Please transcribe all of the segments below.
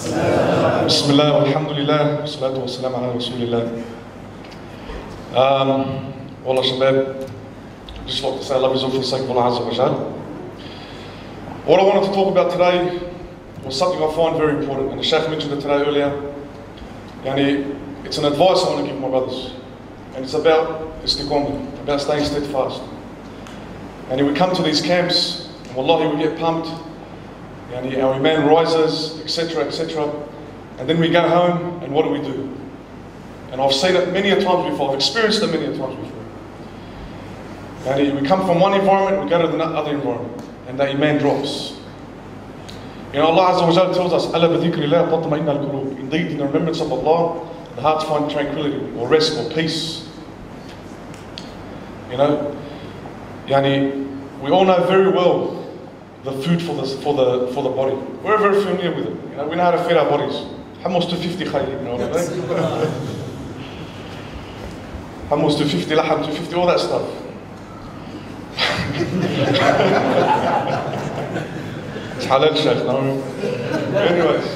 Bismillah, alhamdulillah, salatu wa salam ala rasulillah. Wallah shabab, just like to say I love you all for the sake of Allah Azza wa Jal. What I wanted to talk about today was something I find very important, and the Shaykh mentioned it today earlier. It's an advice I want to give my brothers, and it's about istiqamah, about staying steadfast. And we come to these camps, and wallahi we get pumped, our iman rises, etc., etc. And then we go home, and what do? And I've seen it many a times before, I've experienced it many a times before. And we come from one environment, we go to the other environment, and the iman drops. Allah Azza wa Jalla tells us, "Ala bi dhikrillah tatma'inna al-qulub." Indeed, in the remembrance of Allah, the hearts find tranquility, or rest, or peace. We all know very well the food for the body. We're very familiar with it. We know how to feed our bodies. Hummus 250 khayr, you know what I mean? Hummus 250, laham 250, all that stuff. It's halal, Shaykh, no? Anyways.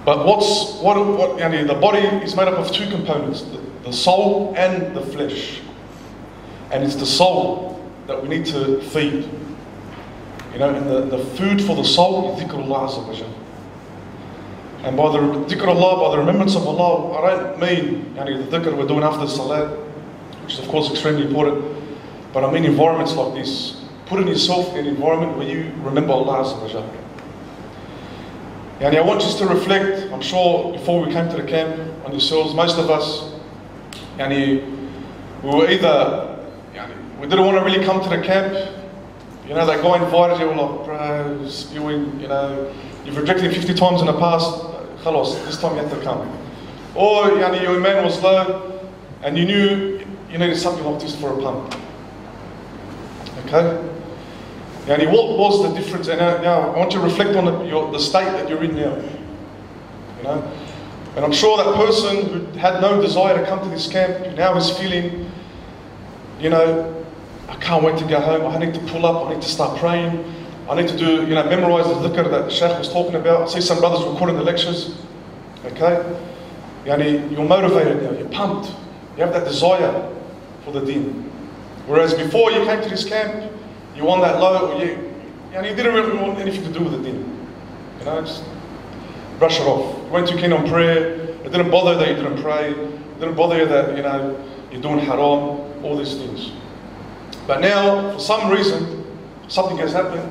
But the body is made up of two components, the soul and the flesh. And it's the soul that we need to feed. And the food for the soul is dhikrullah Azza wa Jal. And by the dhikrullah, by the remembrance of Allah, I don't mean the dhikr we're doing after the salat, which is of course extremely important, but I mean environments like this. Putting yourself in an environment where you remember Allah Azza wa Jal. I want you to reflect, I'm sure before we came to the camp, on yourselves. Most of us, we were either, we didn't want to really come to the camp. That guy invited you, like, bro, spewing, you've rejected him 50 times in the past, khalas, this time you have to come. Or, your iman was low, and you knew you needed something like this for a pump. Okay? What was the difference? And I want you to reflect on the state that you're in now. And I'm sure that person who had no desire to come to this camp now is feeling, I can't wait to go home, I need to pull up, I need to start praying, I need to do, memorize the dhikr that the Shaykh was talking about. I see some brothers recording the lectures, okay? You're motivated now, you're pumped, you have that desire for the deen. Whereas before you came to this camp, you were on that low, or you didn't really want anything to do with the deen. Just brush it off. You weren't too keen on prayer, it didn't bother that you didn't pray, it didn't bother you that, you're doing haram, all these things. But now, for some reason, something has happened.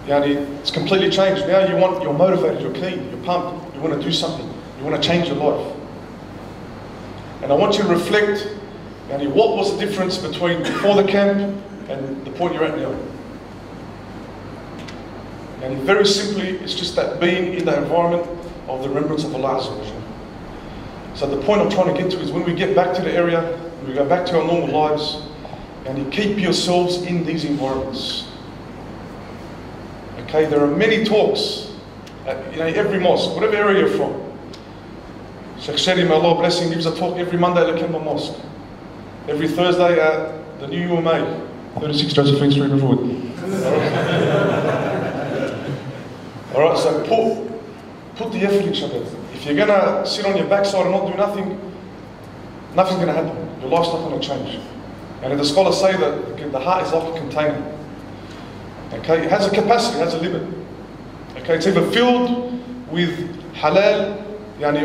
It's completely changed. Now you're motivated, you're keen, you're pumped, you want to do something, you want to change your life. And I want you to reflect, what was the difference between before the camp and the point you're at now? Very simply, it's just that being in the environment of the remembrance of Allah Azza wa Jal. So the point I'm trying to get to is when we get back to the area, when we go back to our normal lives, and you keep yourselves in these environments. Okay, there are many talks at every mosque, whatever area you're from. Sheikh Sharim, Allah bless him, gives a talk every Monday at Lakemba Mosque. Every Thursday at the New UMA, 36 Josephine Street, Riverwood. Alright, so put the effort in, Shabbat. If you're going to sit on your backside and not do nothing, nothing's going to happen. Your life's not going to change. And the scholars say that the heart is like a container. Okay, it has a capacity, it has a limit. Okay, it's either filled with halal,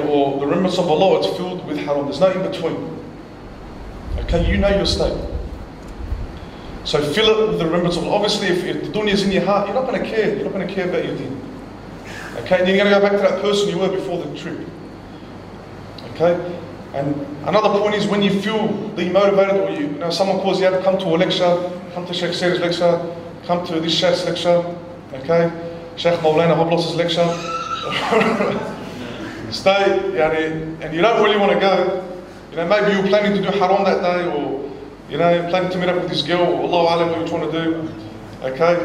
or the remembrance of Allah, it's filled with haram. There's no in between. Okay, you know your state. So fill it with the remembrance of Allah. Obviously, if the dunya is in your heart, you're not going to care. You're not going to care about your deen. Okay, and you're going to go back to that person you were before the trip. Okay. And another point is when you feel demotivated, or someone calls you out, come to a lecture, come to Sheikh Siri's lecture, come to this Sheikh's lecture, okay, Sheikh Maulana Hoblos' lecture. Stay, and you don't really want to go. Maybe you're planning to do haram that day, or you're planning to meet up with this girl, or Allahu Alam, what you're trying to do. Okay,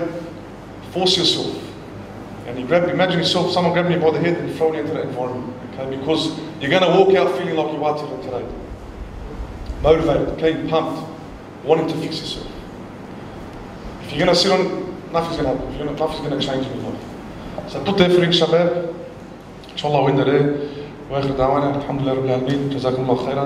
force yourself. And imagine yourself, someone grabbing you by the head and throwing you into that environment. Okay, because you're going to walk out feeling like you are today. Motivated, okay, pumped, wanting to fix yourself. If you're going to sit on, nothing's going to happen. Nothing's going to change in your life. So put the effort شباب. إن شاء الله وين دري. وآخر دعوانا الحمد لله رب العالمين. جزاكم الله خيرا.